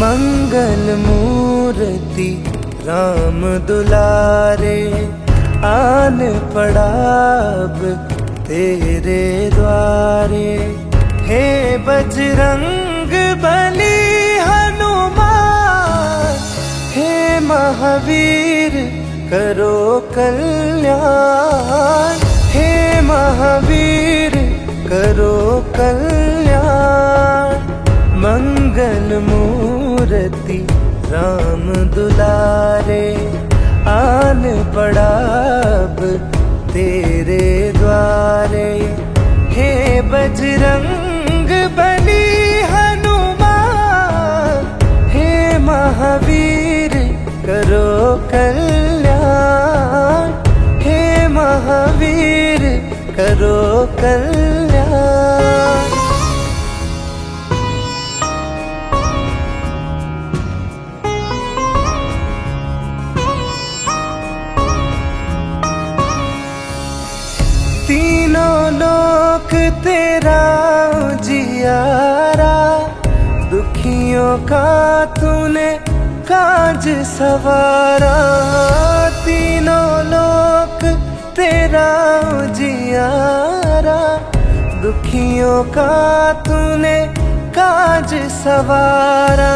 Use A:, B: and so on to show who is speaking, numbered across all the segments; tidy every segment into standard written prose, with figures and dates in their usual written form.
A: मंगल मूर्ति राम दुलारे, आन पड़ा अब तेरे द्वारे। हे बजरंग बली हनुमान, हे महावीर करो कल्याण, हे महावीर करो कल्याण। मंगल मूर्ति राम दुलारे, आन पड़ा अब तेरे द्वारे। हे बजरंग बली हनुमान, हे महावीर करो कल्याण, हे महावीर करो कल्याण। तीनों लोक तेरा उजियारा, दुखियों का तूने काज सवारा। तीनों लोक तेरा उजियारा, दुखियों का तूने काज सवारा।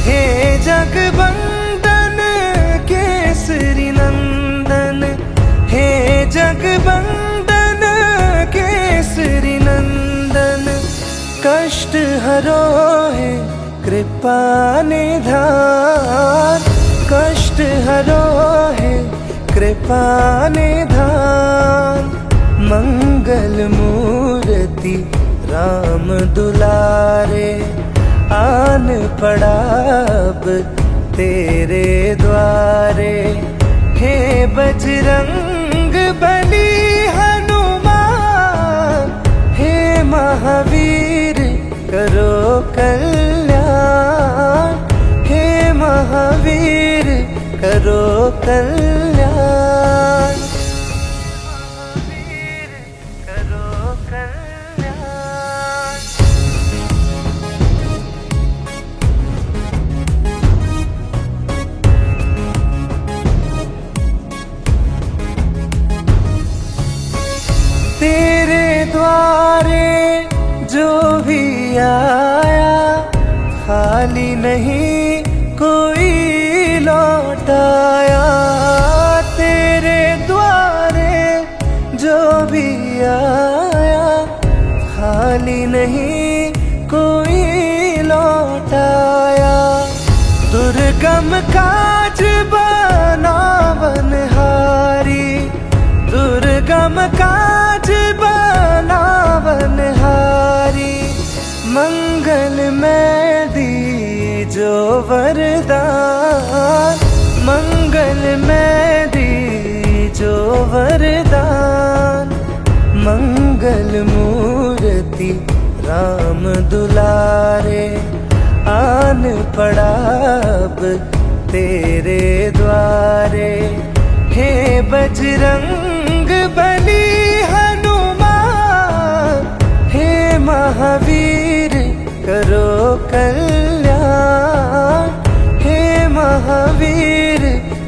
A: हे जगबंदन केसरी नंदन, हे जगबंदन केसरी नंदन। कष्ट हरो है कृपा निधान, कष्ट हरो है कृपा निधान। मंगल मूर्ति राम दुलारे, आन पड़ा अब तेरे द्वारे। हे बजरंग बली हनुमान, हे महावीर करो कल्याण, हे महावीर करो कल्याण। महावीर करो कल्याण। तेरे द्वारे जो भी आया, खाली नहीं कोई लौटाया। तेरे द्वारे जो भी आया, खाली नहीं कोई लौटाया। दुर्गम काज बनावनहारी, दुर्गम काज बनावनहारी। मंगल में दीजो वरदान, मंगल में दीजो वरदान। मंगल मूर्ति राम दुलारे, आन पड़ा अब तेरे द्वारे। हे बजरंग बली हनुमान, हे महावीर करो कल्याण, हे महावीर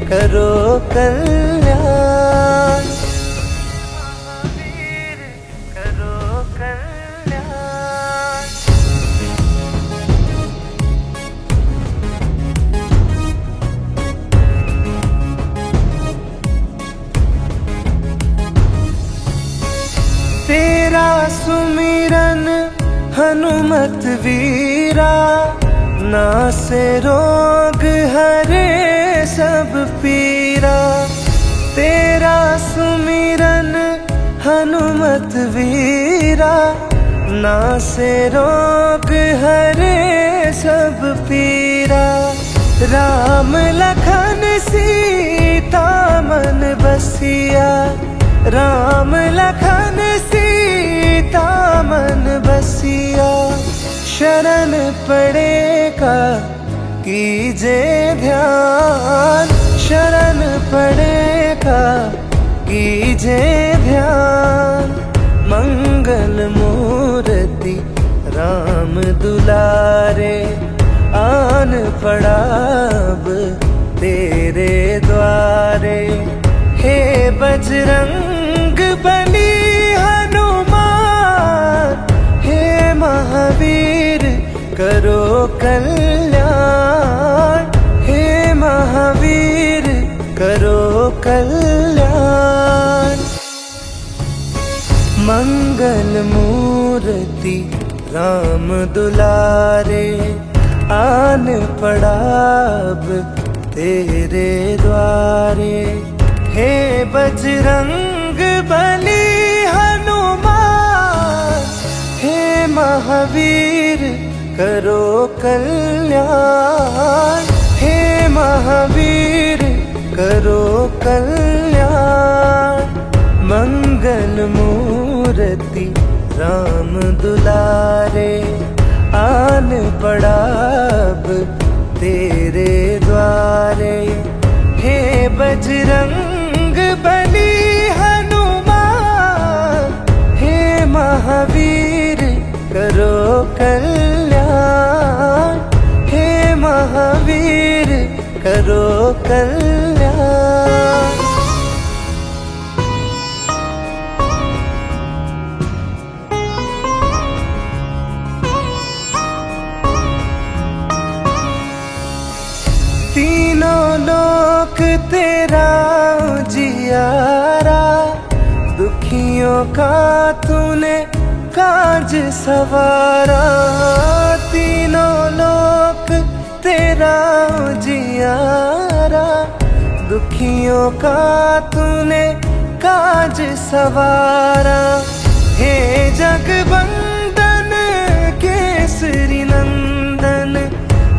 A: करो कल्याण। महावीर करो कल्याण। तेरा सुमिरन हनुमत वीरा, नासे रोग हरे सब पीरा। तेरा सुमिरन हनुमत वीरा, नासे रोग हरे सब पीरा। राम लखन सीता मन बसिया, राम लखन सीता मन बसिया। शरण पड़ेगा कीजे ध्यान, शरण पड़ेगा कीजे ध्यान। मंगल मूर्ति राम दुलारे, आ आन पड़ा अब तेरे द्वारे। हे बजरंग बली हनुमान, हे महावीर करो कल्याण, हे महावीर करो कल्याण। मंगल मूर्ति राम दुलारे, आन पड़ा अब तेरे द्वारे। हे बजरंग बली हनुमान, हे महावीर करो कल्याण, हे महावीर करो कल्याण। मंगल मूर्ति राम दुलारे, आन पड़ा अब तेरे द्वारे। हे बजरंग बली हनुमान, हे महावीर करो कल्याण, हे महावीर करो कल्याण। तीनों लोक तेरा जियारा, दुखियों का तूने काज सवारा। तीनों लोक तेरा जियारा, दुखियों का तूने काज सवारा। हे जगबंदन केसरी नंदन,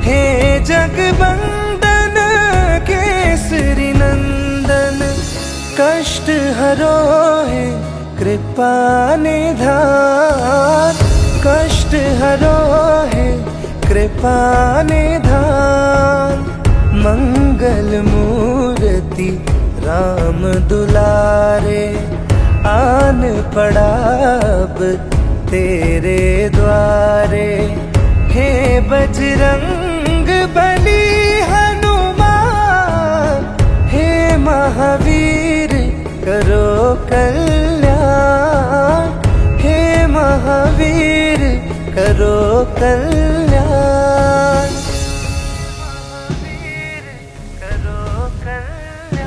A: हे जगबंदन केसरी नंदन। कष्ट हरो है कृपा निधान, कष्ट हरो है कृपा निधान। मंगल मूर्ति राम दुलारे, आन पड़ा अब तेरे द्वारे। हे बजरंग बली हनुमान, हे महावीर करो कल्याण, हे महावीर करो कल्याण। महावीर करो कल्याण।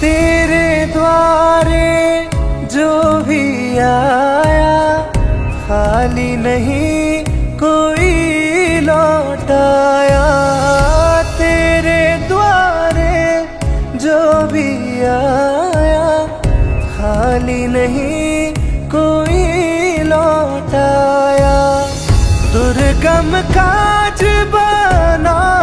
A: तेरे द्वारे जो भी आया, खाली नहीं कोई लौटाया। तेरे द्वारे जो भी आया, खाली नहीं कोई लौटाया। दुर्गम काज बनावनहारी,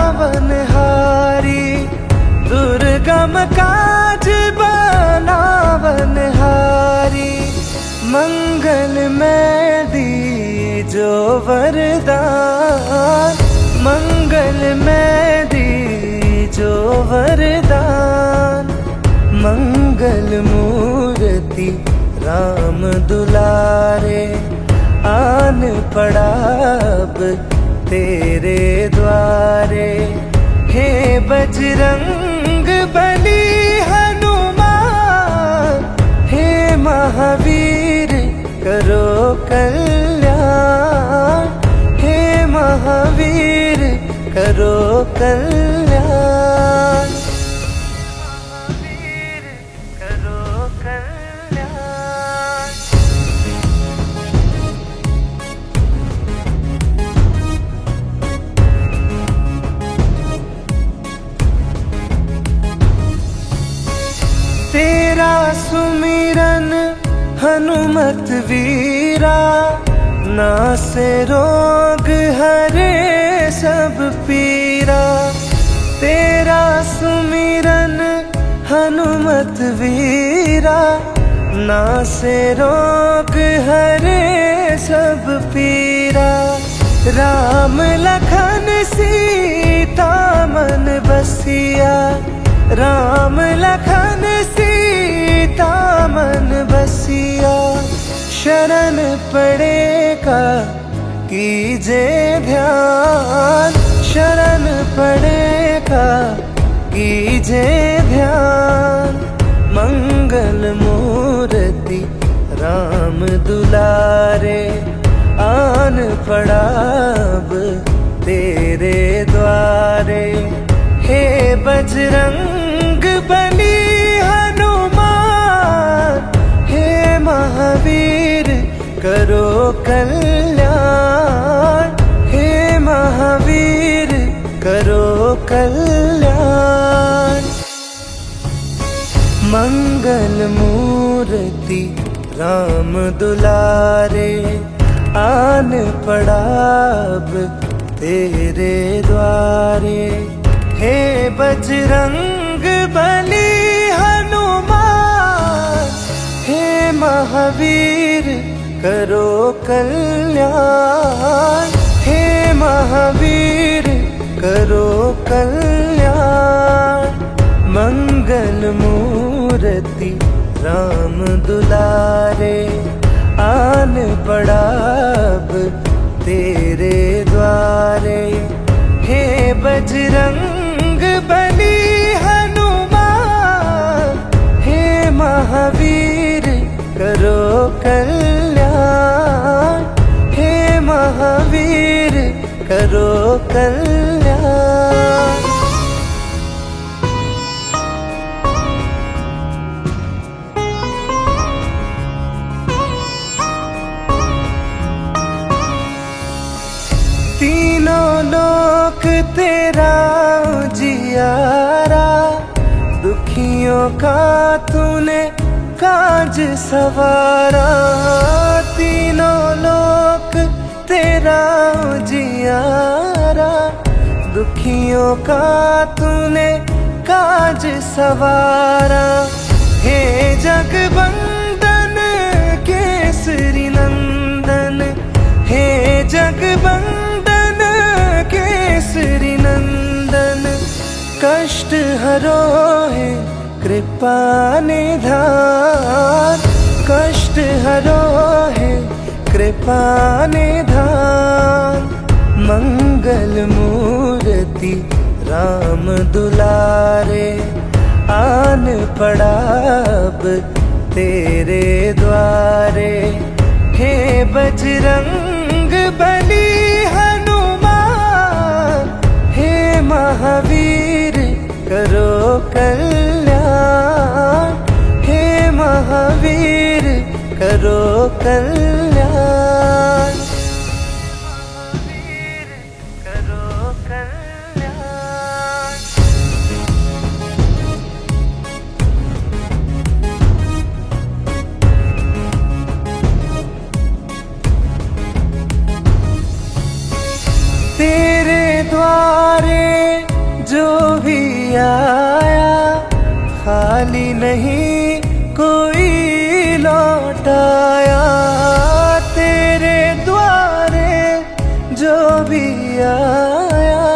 A: दुर्गम काज बनावनहारी। मंगल में दीजो वरदान, मंगल में दीजो वरदान। मंगल मूर्ति राम दुलारे, आन पड़ा अब तेरे द्वारे। हे बजरंग बली हनुमान, हे महावीर करो कल्याण, हे महावीर करो कल्याण। महावीर करो कल्याण। तेरा सुमिरन हनुमत वीरा, नासे रोग हरे सब पीरा। तेरा सुमिरन हनुमत वीरा, नासे रोग हरे सब पीरा। राम लखन सीता मन बसिया, राम लखन सीता मन बसिया, शरण पड़ेगा कीजे ध्यान, शरण पड़ेगा कीजे ध्यान। मंगल मूर्ति राम दुलारे, आन पड़ा अब तेरे द्वारे। हे बजरंग बली हनुमान, हे महावीर करो कल्याण, हे महावीर करो कल्याण। मंगल मूर्ति राम दुलारे, आन पड़ा अब तेरे द्वारे। हे बजरंग बली हनुमान, हे महावीर करो कल्याण, हे महावीर करो कल्याण। मंगल मूर्ति राम दुलारे, आन पड़ा अब तेरे द्वारे। हे बजरंग बली हनुमान, हे महावीर करो कल्याण, हे महावीर करो कल्याण। तीनों लोक तेरा जियारा, दुखियों का तूने काज सवारा। तीनों लोक तेरा जियारा, दुखियों का तूने काज सवारा। हे जगबंदन केसरी नंदन, हे जगबंदन केसरी नंदन। कष्ट हरो है कृपा निधान, कष्ट हरो है कृपा निधान। मंगल मूर्ति राम दुलारे, आन पड़ा अब तेरे द्वारे। हे बजरंग बली हनुमान, हे महावीर करो कल्याण, हे महावीर करो कल्याण। महावीर करो कल्याण। तेरे द्वारे जो भी आया, खाली नहीं कोई लौटाया। तेरे द्वारे जो भी आया,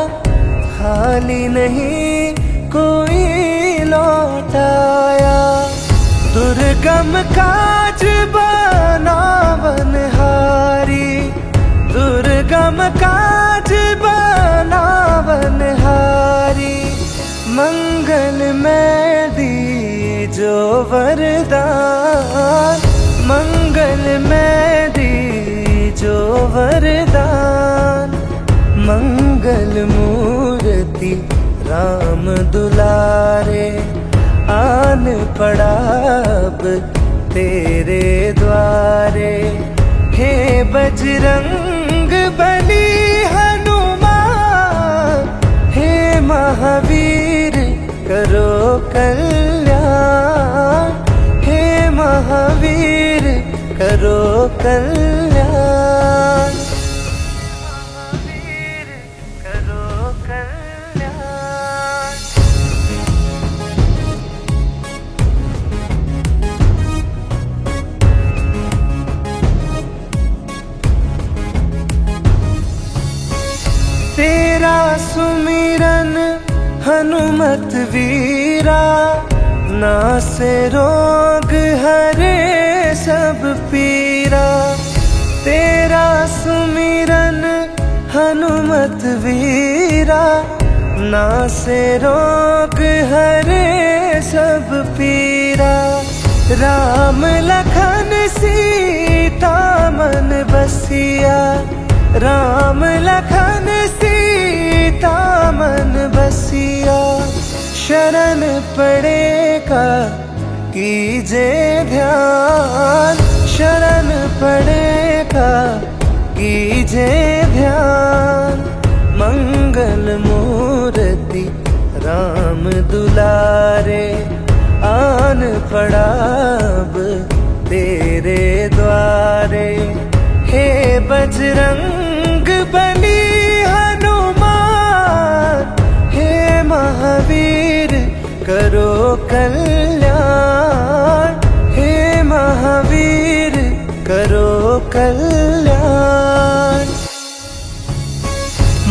A: खाली नहीं कोई लौटाया। दुर्गम काज बनावनहारी, दुर्गम काज बनावनहारी। मंगल में दीजो वरदान, मंगल में दीजो वरदान। मंगल मूर्ति राम दुलारे, आन पड़ा अब तेरे द्वारे। हे बजरंग बली हनुमान, हे महावीर करो कल्याण, हे महावीर करो कल्याण। महावीर करो कल्याण। तेरा सुमिरन हनुमत वीरा, नासे रोग हरे सब पीरा। तेरा सुमिरन हनुमत वीरा, नासे रोग हरे सब पीरा। राम लखन सीता मन बसिया, राम लखन सीता मन बसिया। शरण पड़ेगा कीजे ध्यान, शरण पड़ेगा कीजे ध्यान। मंगल मूर्ति राम दुलारे, आन पड़ा अब तेरे द्वारे। हे बजरंग बली हनुमान, हे महावीर करो कल्याण, हे महावीर करो कल्याण।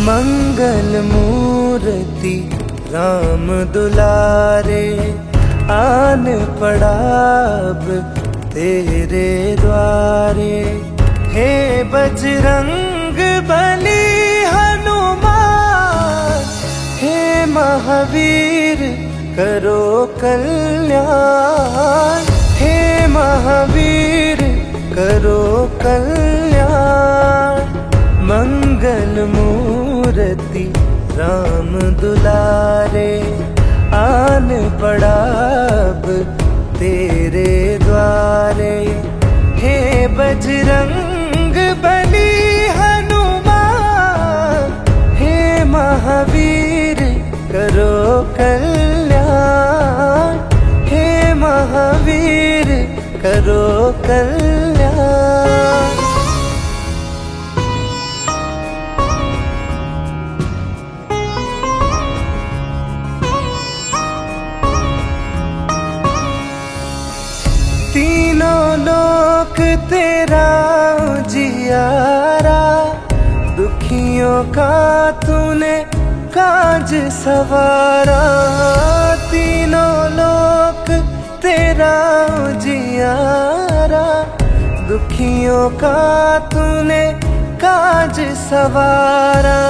A: मंगल मूर्ति राम दुलारे, आन पड़ा अब तेरे द्वारे। हे बजरंग बली हनुमान, हे महावीर करो कल्याण, हे महावीर करो कल्याण। मंगल मूर्ति राम दुलारे, आन पड़ा अब तेरे द्वारे। हे बजरंग बली हनुमान, हे महावीर करो कल्याण, हे महावीर करो कल्याण। तीनों लोक तेरा उजियारा, दुखियों का तूने काज सवारा। तीनों लोक तेरा उजियारा, दुखियों का तूने काज सवारा।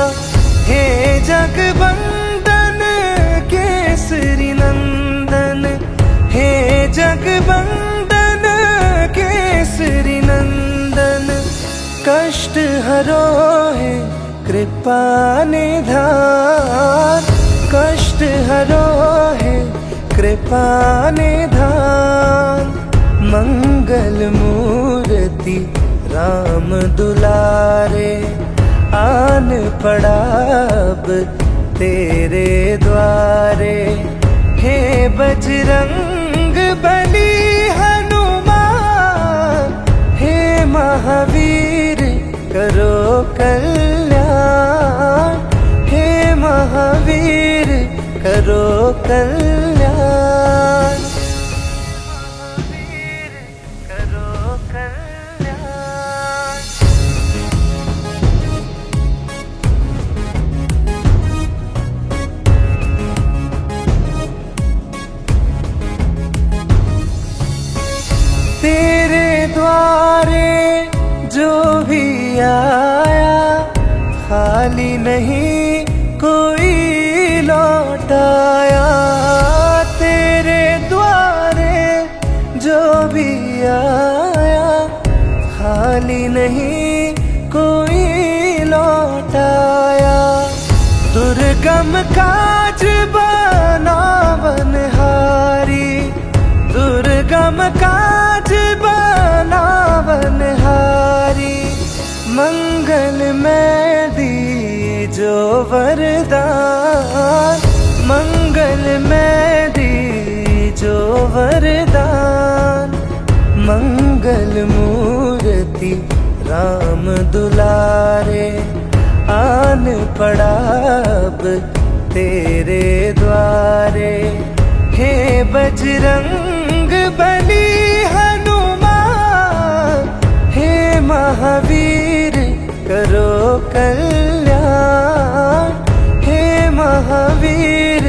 A: हे जगबंदन केसरी नंदन, हे जगबंदन केसरी नंदन। कष्ट हरो है कृपा निधान, कष्ट हरो है कृपा निधान। मंगल मूर्ति राम दुलारे, आन पड़ा अब तेरे द्वारे। हे बजरंग बली हनुमान, हे महावीर करो कल्याण, हे महावीर करो कल्याण। महावीर करो कल्याण। तेरे द्वारे जो भी आया, खाली नहीं कोई लौटाया। तेरे द्वारे जो भी आया, खाली नहीं कोई लौटाया। दुर्गम काज बनावनहारी, दुर्गम काज बनावनहारी। मंगल में दीजो वरदान, मंगल में दीजो वरदान। मंगल मूर्ति राम दुलारे, आन पड़ा अब तेरे द्वारे। हे बजरंग बली हनुमान, हे महावीर करो कल्याण, हे महावीर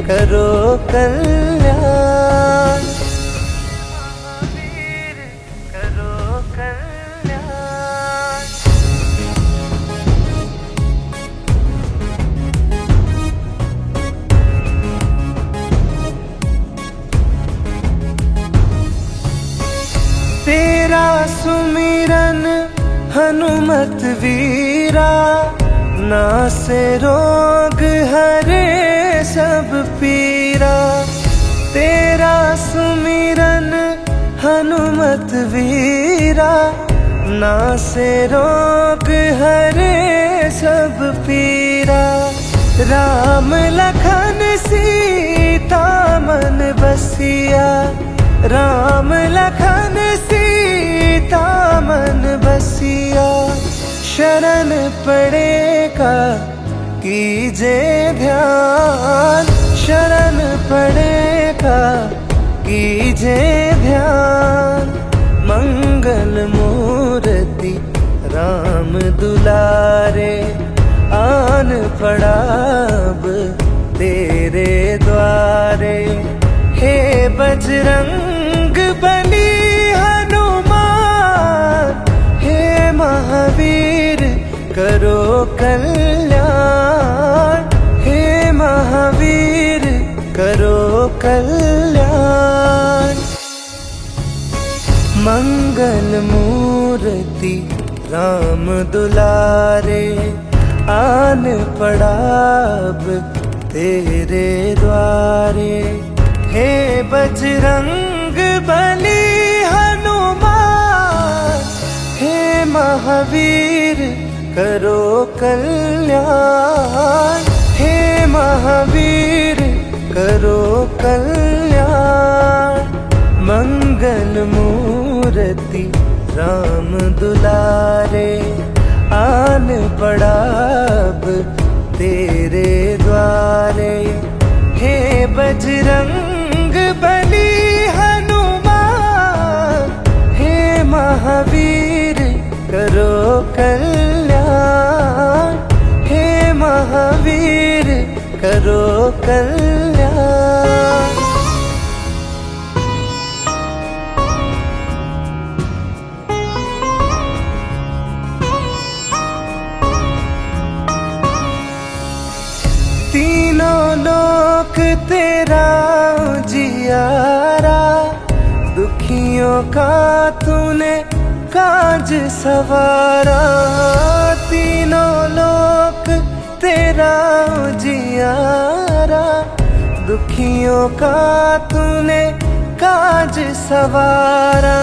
A: करो कल्याण। करो कल्याण। तेरा सुमिरन हनुमत वीरा, नासे रोग हरे सब पीरा। तेरा सुमिरन हनुमत वीरा, नासे रोग हरे सब पीरा। राम लखन सीता मन बसिया, राम लखन सीता मन बसिया। शरण पड़ेगा कीजे ध्यान, शरण पड़ेगा कीजे ध्यान। मंगल मूर्ति राम दुलारे, आन पड़ा अब तेरे द्वारे। हे बजरंग बली हनुमान, हे महावीर करो कल्याण। हे महावीर करो कल्याण। मंगल मूर्ति राम दुलारे, आन पड़ा अब तेरे द्वारे। हे बजरंग बली हनुमान, हे महावीर करो कल्याण। हे महावीर करो कल्याण। मंगल मूर्ति राम दुलारे, आन पड़ा अब तेरे द्वारे। हे बजरंग बली हनुमान, हे महावीर करो कल्याण। हे महावीर करो कल्याण। तीनों लोक तेरा जियारा, दुखियों का तूने काज सवारा। तीनों लोक तेरा जियारा, दुखियों का तूने काज सवारा।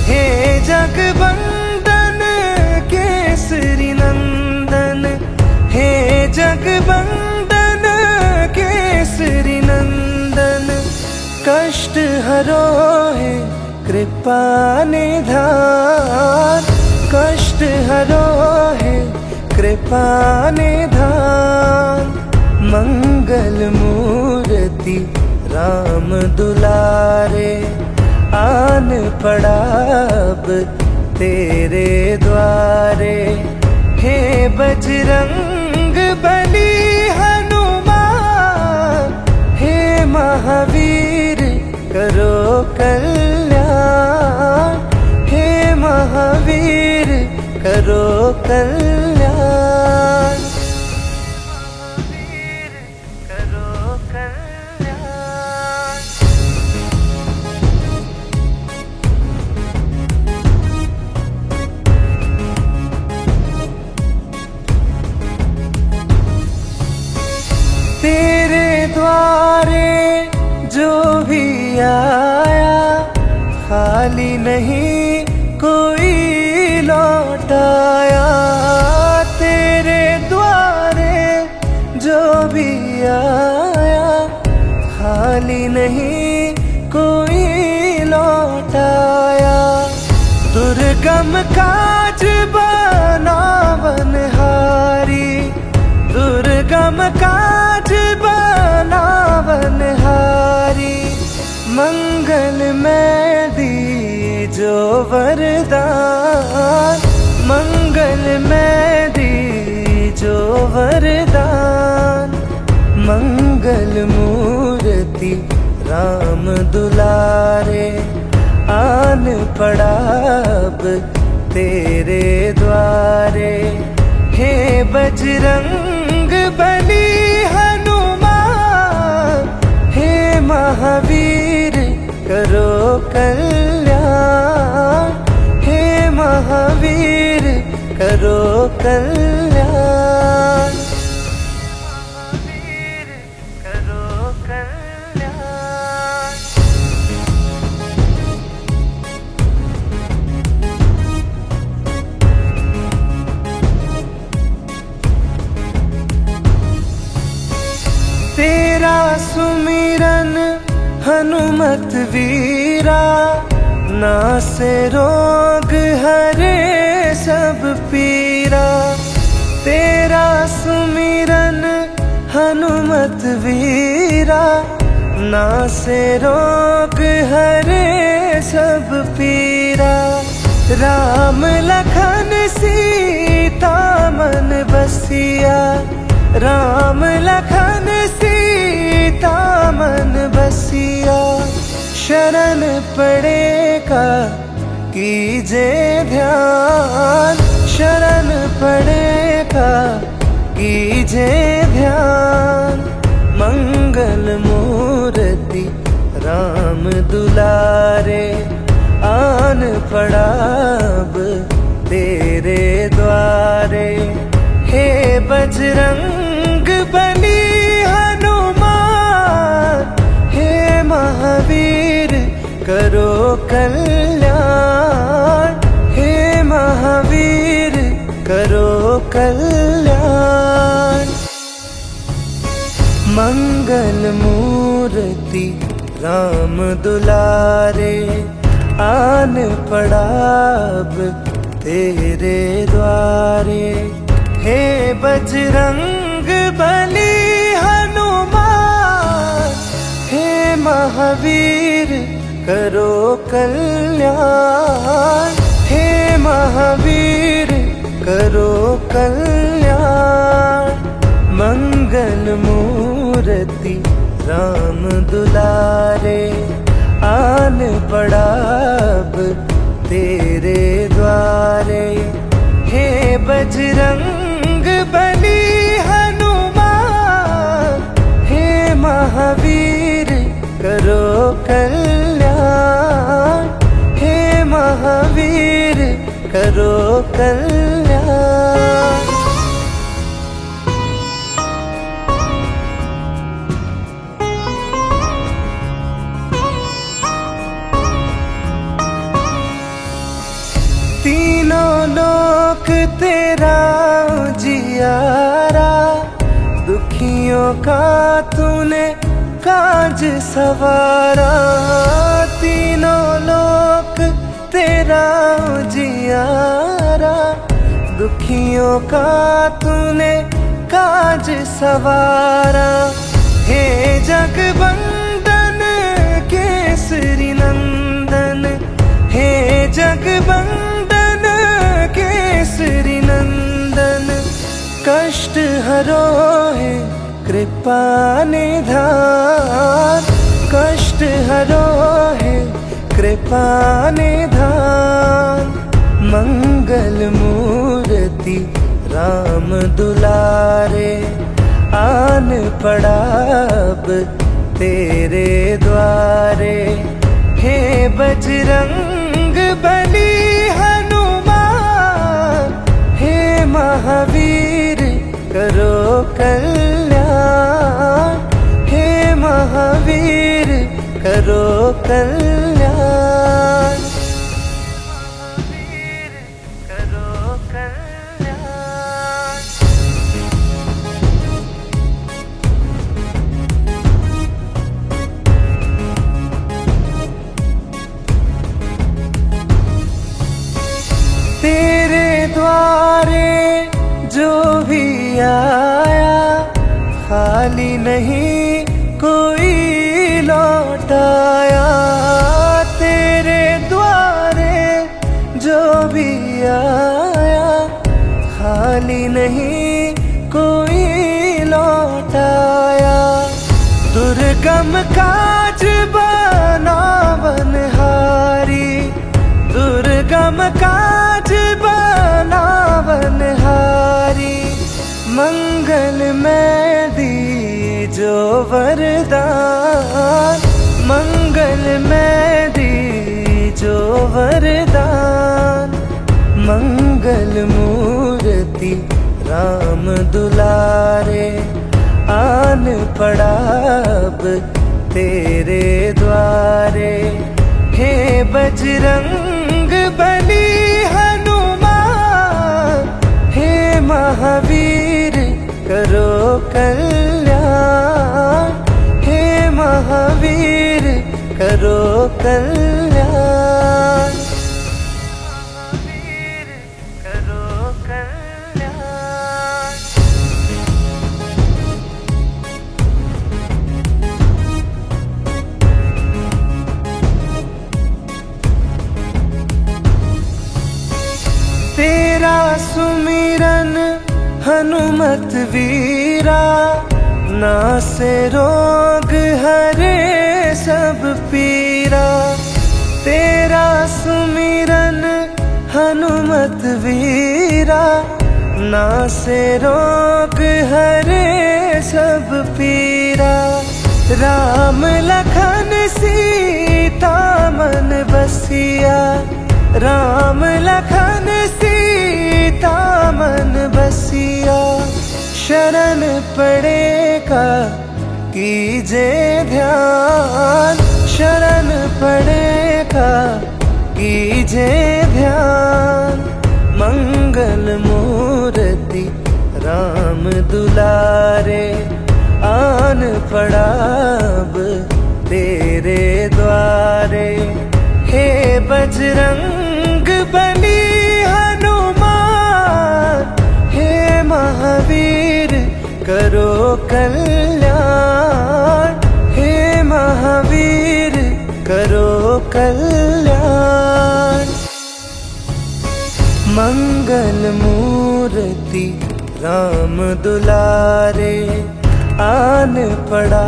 A: हे जगबंदन केसरी नंदन, हे जगबंदन केसरी नंदन। कष्ट हरो है कृपा निधान, कष्ट हरो है कृपा निधान। मंगल मूर्ति राम दुलारे, आन पड़ा अब तेरे द्वारे। हे बजरंग बली हनुमान, हे महावीर करो कल्याण। हे महावीर करो कल्याण। महावीर करो कल्याण। तेरे द्वारे जो भी आया, खाली नहीं कोई लौटाया। तेरे द्वारे जो भी आया, खाली नहीं कोई लौटाया। दुर्गम काज बनावनहारी, दुर्गम काज बनावनहारी। मंगल में दीजो वरदान, मंगल में दीजो वरदान। मंगल मूर्ति राम दुलारे, आन पड़ा अब तेरे द्वारे। हे बजरंग बली हनुमान, हे महावीर करो कल्याण, हे महावीर करो कल्याण, महावीर करो कल्याण। तेरा सुमिरन हनुमत वीरा, नासे रोग हरे सब पीरा। तेरा सुमिरन हनुमत वीरा, नासे रोग हरे सब पीरा। राम लखन सीता मन बसिया, राम लखन सीता मन बसिया। शरण पड़ेगा कीजे ध्यान, शरण पड़ेगा कीजे ध्यान। मंगल मूर्ति राम दुलारे, आन पड़ा अब तेरे द्वारे। हे बजरंग बली हनुमान, हे महावीर करो कल्याण, हे महावीर करो कल्याण। मंगल मूर्ति राम दुलारे, आन पड़ा अब तेरे द्वारे। हे बजरंग बली हनुमान, हे महावीर करो कल्याण, हे महावीर करो कल्याण। मंगल मूर्ति राम दुलारे, आन पड़ा अब तेरे द्वारे। हे बजरंग बली हनुमान, हे महावीर करो कल्याण, हे महावीर करो कल्याण। तीनों लोक तेरा जियारा, दुखियों का तूने काज सवारा। तीनों लोक तेरा जियारा, दुखियों का तूने काज सवारा। हे जगबंदन केसरी नंदन, हे जगबंदन केसरी नंदन। कष्ट हरो है कृपा निधान, कष्ट हरो है कृपा निधान। मंगल मूर्ति राम दुलारे, आन पड़ा अब तेरे द्वारे। हे बजरंग बली हनुमान, हे महावीर करो कल्याण, हे महावीर करो कल्याण, महावीर करो कल्याण। तेरे द्वारे जो भी आया, खाली नहीं कोई लौटाया। तेरे द्वारे जो भी आया, खाली नहीं कोई लौटाया। दुर्गम काज बनावनहारी, दुर्गम काज बनावनहारी, मंगल में दीजो वरदान, मंगल में दीजो वरदान। मंगल मूर्ति राम दुलारे, आन पड़ा अब तेरे द्वारे। हे बजरंग बली हनुमान, हे महावीर करो कल्याण, हे महावीर करो कल्याण, महावीर करो कल्याण। तेरा सुमिरन हनुमत वीरा, नासे रोग हरे सब पीरा। तेरा सुमिरन हनुमत वीरा, नासे रोग हरे सब पीरा। राम लखन सीता मन बसिया, राम लखन सीता मन बसिया। शरण पड़ेगा कीजे ध्यान, शरण पड़ेगा कीजे ध्यान। मंगल मूर्ति राम दुलारे, आन पड़ा अब तेरे द्वारे। हे बजरंग बली हनुमान, हे महावीर करो कल्याण, हे महावीर करो कल्याण। मंगल मूर्ति राम दुलारे, आन पड़ा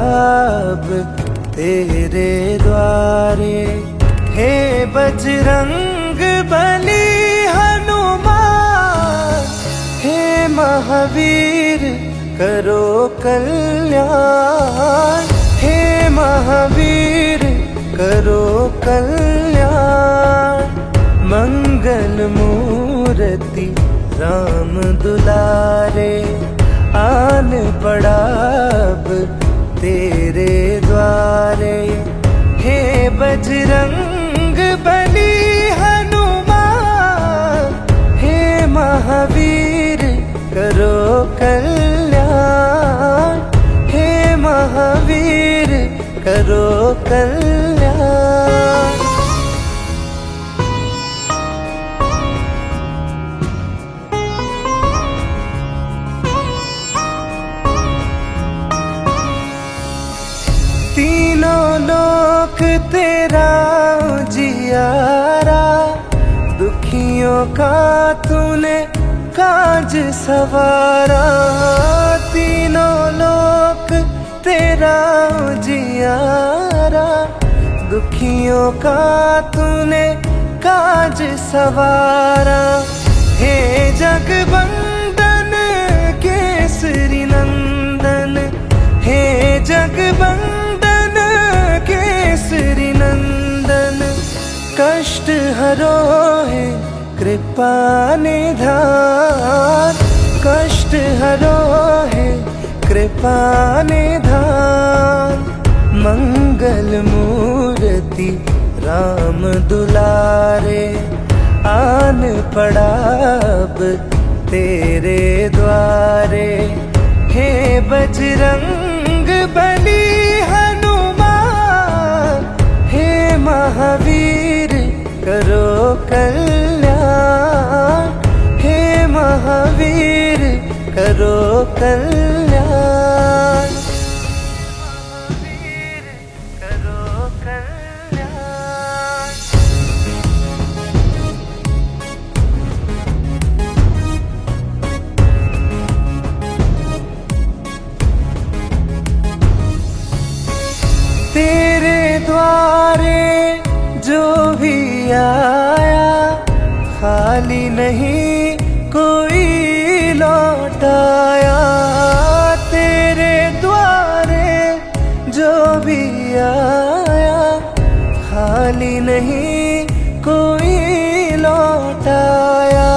A: अब तेरे द्वारे। हे बजरंग बली हनुमान, हे महावीर करो कल्याण, हे महावीर करो कल्याण। मंगल मूर्ति राम दुलारे, आन पड़ा अब तेरे द्वारे। हे बजरंग बली हनुमान, हे महावीर करो कल्याण, हे महावीर करो कल्याण। तीनों लोक तेरा जियारा, दुखियों का तूने काज सवारा। तीनों लोक तेरा जियारा, दुखियों का तूने काज सवारा। हे जगबंदन केसरी नंदन, हे जगबंदन केसरी नंदन। कष्ट हरो है कृपा निधान, कष्ट हरो है कृपा निधान। मंगल मूर्ति राम दुलारे, आन पड़ा अब तेरे द्वारे। हे बजरंग बली हनुमान, हे महावीर करो कल्याण, हे महावीर करो कल्याण, महावीर करो कल्याण। द्वारे जो भी आया खाली नहीं कोई लौटाया। तेरे द्वारे जो भी आया खाली नहीं कोई लौटाया।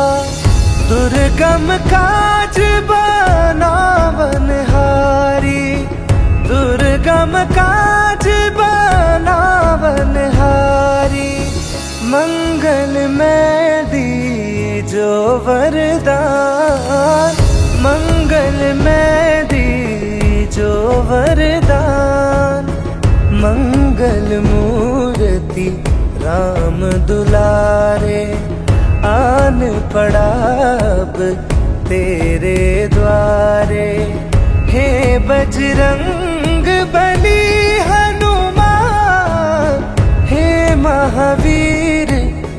A: दुर्गम काज बनावनहारी, दुर्गम काज बनावनहारी, मंगल में दी जो वरदान, मंगल में दी जो वरदान। मंगल मूर्ति राम दुलारे, आन पड़ा अब तेरे द्वारे। हे बजरंग बली हनुमान, हे महावीर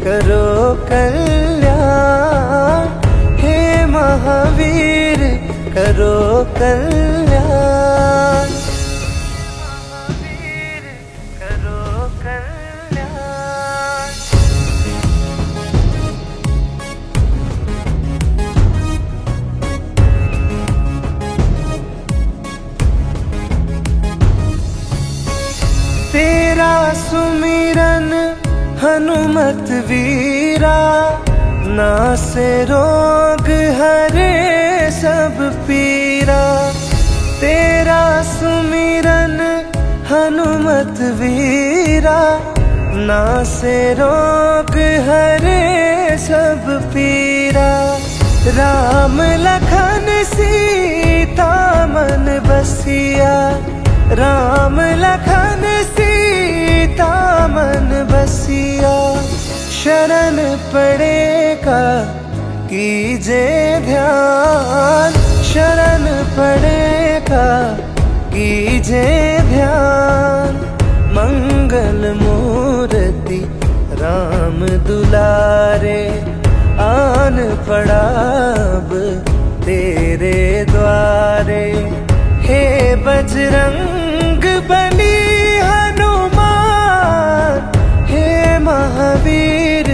A: करो कल्याण, हे महावीर करो कल्याण, महावीर करो कल्याण। तेरा सुमिरन हनुमत वीरा, नासे रोग हरे सब पीरा। तेरा सुमिरन हनुमत वीरा, नासे रोग हरे सब पीरा। राम लखन सीता मन बसिया, राम लखन सीता मन बसिया। शरण पड़ेगा कीजे ध्यान, शरण पड़ेगा कीजे ध्यान। मंगल मूर्ति राम दुलारे, आन पड़ा अब तेरे द्वारे। हे बजरंग बली हनुमान, हे महावीर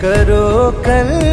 A: करो कल्याण।